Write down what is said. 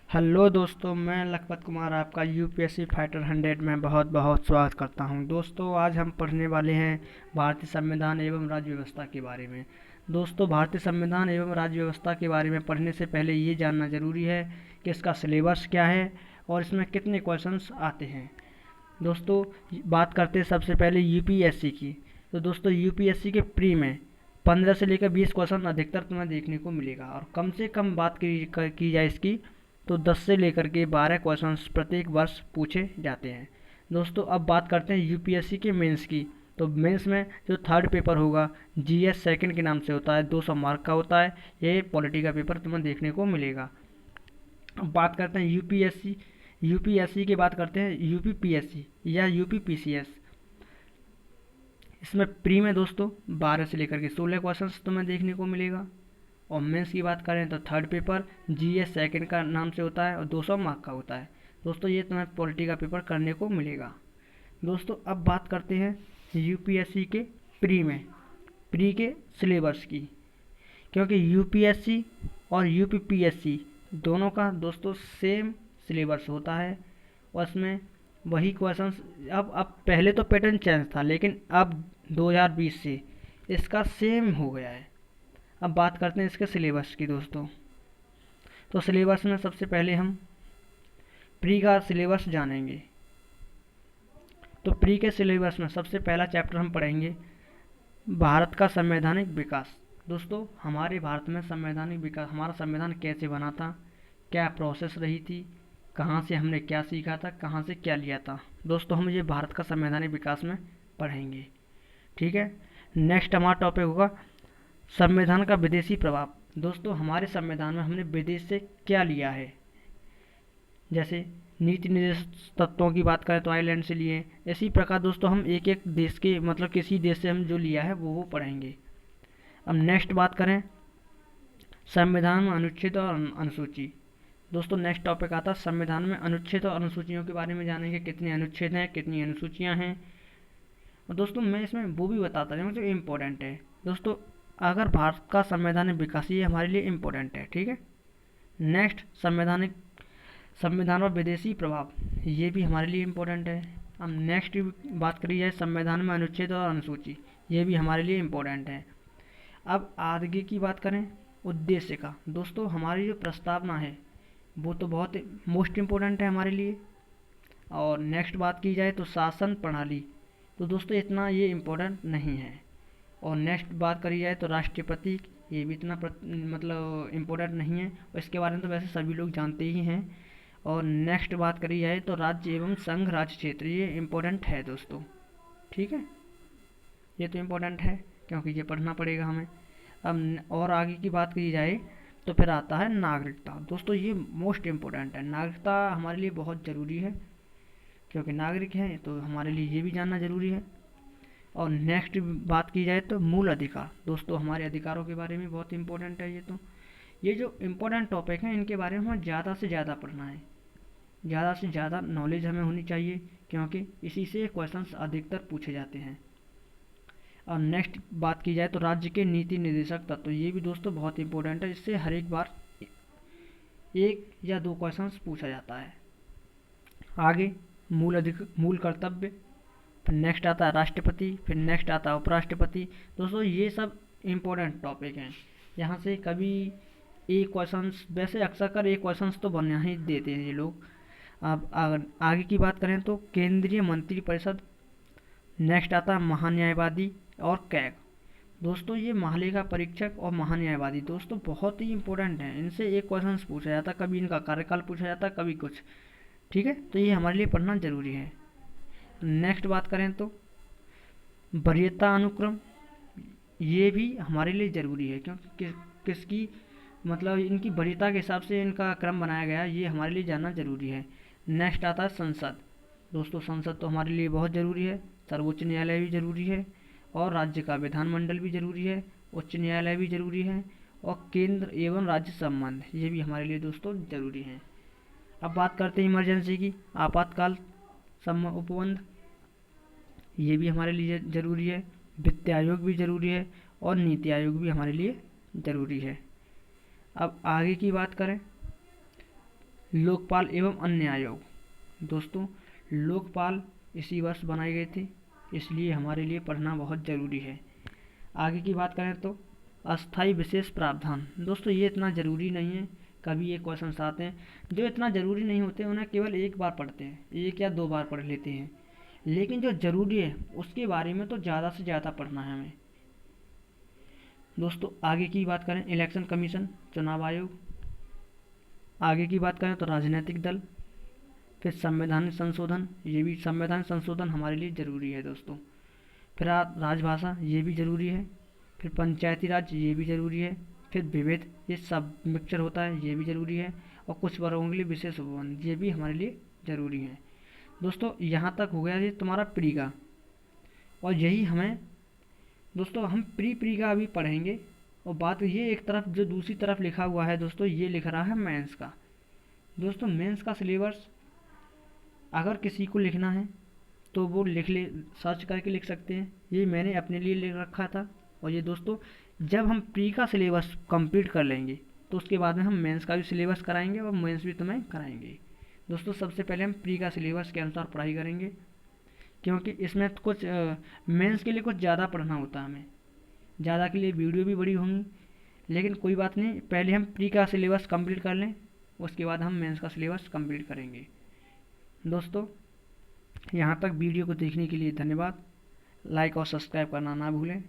Hello दोस्तों, मैं लखपत कुमार आपका यूपीएससी फाइटर 100 में बहुत बहुत स्वागत करता हूं। दोस्तों, आज हम पढ़ने वाले हैं भारतीय संविधान एवं राज्य व्यवस्था के बारे में। दोस्तों, भारतीय संविधान एवं राज्य व्यवस्था के बारे में पढ़ने से पहले ये जानना ज़रूरी है कि इसका सिलेबस क्या है और इसमें कितने क्वेश्चंस आते हैं। दोस्तों, बात करते हैं सबसे पहले यूपीएससी की। तो दोस्तों, यूपीएससी के प्री में 15 से लेकर 20 क्वेश्चन अधिकतर तुम्हें देखने को मिलेगा, और कम से कम बात की जाए इसकी, तो 10 से लेकर के 12 क्वेश्चंस प्रत्येक वर्ष पूछे जाते हैं। दोस्तों, अब बात करते हैं यूपीएससी के मेंस की। तो मेंस में जो थर्ड पेपर होगा, जीएस सेकंड के नाम से होता है, 200 मार्क का होता है। ये पॉलिटी का पेपर तुम्हें देखने को मिलेगा। अब बात करते हैं यूपीएससी की बात करते हैं यूपीपीएससी या यूपीपीसीएस। इसमें प्री में दोस्तों 12 से लेकर के 16 क्वेश्चंस तुम्हें देखने को मिलेगा। और मेंस की बात करें तो थर्ड पेपर जीएस सेकंड का नाम से होता है और 200 मार्क का होता है। दोस्तों, ये तुम्हें पॉलिटी का पेपर करने को मिलेगा। दोस्तों, अब बात करते हैं यूपीएससी के प्री के सिलेबस की। क्योंकि यूपीएससी और यूपीपीएससी दोनों का दोस्तों सेम सिलेबस होता है, और इसमें वही क्वेश्चंस। अब पहले तो पैटर्न चेंज था, लेकिन अब 2020 से इसका सेम हो गया है। अब बात करते हैं इसके सिलेबस की दोस्तों। तो सिलेबस में सबसे पहले हम प्री का सिलेबस जानेंगे। तो प्री के सिलेबस में सबसे पहला चैप्टर हम पढ़ेंगे भारत का संवैधानिक विकास। दोस्तों, हमारे भारत में संवैधानिक विकास, हमारा संविधान कैसे बना था, क्या प्रोसेस रही थी, कहाँ से हमने क्या सीखा था, कहाँ से क्या लिया था। दोस्तों, हम ये भारत का संवैधानिक विकास में पढ़ेंगे। ठीक है। नेक्स्ट हमारा टॉपिक होगा संविधान का विदेशी प्रभाव। दोस्तों, हमारे संविधान में हमने विदेश से क्या लिया है। जैसे नीति निर्देश तत्वों की बात करें तो आयरलैंड से लिए। इसी प्रकार दोस्तों हम एक एक देश के, मतलब किसी देश से हम जो लिया है वो पढ़ेंगे। अब नेक्स्ट बात करें संविधान में अनुच्छेद और अनुसूची। दोस्तों, नेक्स्ट टॉपिक आता है संविधान में अनुच्छेद और अनुसूचियों के बारे में जानेंगे, कितने अनुच्छेद हैं, कितनी अनुसूचियाँ हैं। और दोस्तों, मैं इसमें वो भी बताता हूँ जो इम्पोर्टेंट है। दोस्तों, अगर भारत का संवैधानिक विकास, ये हमारे लिए इम्पोर्टेंट है। ठीक है। नेक्स्ट संविधान और विदेशी प्रभाव, ये भी हमारे लिए इम्पोर्टेंट है। अब नेक्स्ट बात करी जाए संविधान में अनुच्छेद और अनुसूची, ये भी हमारे लिए इम्पोर्टेंट है। अब आगे की बात करें उद्देश्य का। दोस्तों, हमारी जो प्रस्तावना है वो तो बहुत मोस्ट इम्पोर्टेंट है हमारे लिए। और नेक्स्ट बात की जाए तो शासन प्रणाली, तो दोस्तों इतना ये इम्पोर्टेंट नहीं है। और नेक्स्ट बात करी जाए तो राष्ट्रीय प्रतीक, ये भी इतना मतलब इम्पोर्टेंट नहीं है, और इसके बारे में तो वैसे सभी लोग जानते ही हैं। और नेक्स्ट बात करी जाए तो राज्य एवं संघ राज्य क्षेत्र, ये इम्पोर्टेंट है दोस्तों। ठीक है, ये तो इम्पोर्टेंट है क्योंकि ये पढ़ना पड़ेगा हमें। अब और आगे की बात की जाए तो फिर आता है नागरिकता। दोस्तों, ये मोस्ट इम्पोर्टेंट है। नागरिकता हमारे लिए बहुत ज़रूरी है, क्योंकि नागरिक हैं तो हमारे लिए ये भी जानना ज़रूरी है। और नेक्स्ट बात की जाए तो मूल अधिकार। दोस्तों, हमारे अधिकारों के बारे में बहुत इंपॉर्टेंट है ये जो इम्पोर्टेंट टॉपिक हैं इनके बारे में हमें ज़्यादा से ज़्यादा पढ़ना है, ज़्यादा से ज़्यादा नॉलेज हमें होनी चाहिए, क्योंकि इसी से क्वेश्चंस अधिकतर पूछे जाते हैं। और नेक्स्ट बात की जाए तो राज्य के नीति निर्देशक तत्व, ये भी दोस्तों बहुत इंपॉर्टेंट है। इससे हर एक बार एक या दो क्वेश्चंस पूछा जाता है। आगे मूल कर्तव्य, फिर नेक्स्ट आता है राष्ट्रपति, फिर नेक्स्ट आता है उपराष्ट्रपति। दोस्तों, ये सब इम्पोर्टेंट टॉपिक हैं। यहाँ से कभी एक क्वेश्चंस, वैसे अक्सर कर एक क्वेश्चंस तो बना ही देते हैं ये लोग। अब अगर आगे की बात करें तो केंद्रीय मंत्रिपरिषद, नेक्स्ट आता है महान्यायवादी और कैग। दोस्तों, ये महालेखा परीक्षक और महान्यायवादी दोस्तों बहुत ही इंपॉर्टेंट हैं। इनसे एक क्वेश्चन पूछा जाता है, कभी इनका कार्यकाल पूछा जाता है, कभी कुछ। ठीक है, तो ये हमारे लिए पढ़ना ज़रूरी है। नेक्स्ट बात करें तो वरीयता अनुक्रम, ये भी हमारे लिए ज़रूरी है, क्योंकि किसकी मतलब इनकी वरीयता के हिसाब से इनका क्रम बनाया गया है, ये हमारे लिए जानना ज़रूरी है। नेक्स्ट आता है संसद। दोस्तों, संसद तो हमारे लिए बहुत ज़रूरी है। सर्वोच्च न्यायालय भी ज़रूरी है, और राज्य का विधानमंडल भी ज़रूरी है, उच्च न्यायालय भी ज़रूरी है, और केंद्र एवं राज्य संबंध, ये भी हमारे लिए दोस्तों ज़रूरी हैं। अब बात करते हैं इमरजेंसी की, आपातकाल उपबंध, ये भी हमारे लिए ज़रूरी है। वित्त आयोग भी ज़रूरी है, और नीति आयोग भी हमारे लिए ज़रूरी है। अब आगे की बात करें लोकपाल एवं अन्य आयोग। दोस्तों लोकपाल इसी वर्ष बनाए गए थे, इसलिए हमारे लिए पढ़ना बहुत ज़रूरी है। आगे की बात करें तो अस्थाई विशेष प्रावधान। दोस्तों ये इतना ज़रूरी नहीं है, कभी ये क्वेश्चन आते हैं जो इतना ज़रूरी नहीं होते, उन्हें केवल एक बार पढ़ते हैं, 1 या 2 बार पढ़ लेते हैं, लेकिन जो ज़रूरी है उसके बारे में तो ज़्यादा से ज़्यादा पढ़ना है हमें। दोस्तों आगे की बात करें इलेक्शन कमीशन, चुनाव आयोग। आगे की बात करें तो राजनीतिक दल, फिर संवैधानिक संशोधन, ये भी संवैधानिक संशोधन हमारे लिए ज़रूरी है दोस्तों। फिर राजभाषा, ये भी ज़रूरी है। फिर पंचायती राज, ये भी ज़रूरी है। फिर विभेद, ये सब मिक्सचर होता है, ये भी ज़रूरी है। और कुछ वर्गों के लिए विशेष उपबंध, ये भी हमारे लिए ज़रूरी है। दोस्तों यहाँ तक हो गया ये तुम्हारा प्री का, और यही हमें दोस्तों हम प्री का अभी पढ़ेंगे। और बात ये एक तरफ जो दूसरी तरफ लिखा हुआ है दोस्तों, ये लिख रहा है मेंस का। दोस्तों मेंस का सिलेबस अगर किसी को लिखना है तो वो लिख ले, सर्च करके लिख सकते हैं। ये मैंने अपने लिए लिख रखा था। और ये दोस्तों जब हम प्री का सिलेबस कंप्लीट कर लेंगे तो उसके बाद में हम मेंस का भी सिलेबस कराएंगे और मेंस भी तुम्हें कराएंगे। दोस्तों सबसे पहले हम प्री का सिलेबस के अनुसार पढ़ाई करेंगे, क्योंकि इसमें कुछ मेंस के लिए कुछ ज़्यादा पढ़ना होता है हमें, ज़्यादा के लिए वीडियो भी बड़ी होंगी, लेकिन कोई बात नहीं, पहले हम प्री का सिलेबस कंप्लीट कर लें, उसके बाद हम मेंस का सिलेबस कंप्लीट करेंगे। दोस्तों यहाँ तक वीडियो को देखने के लिए धन्यवाद। लाइक और सब्सक्राइब करना ना भूलें।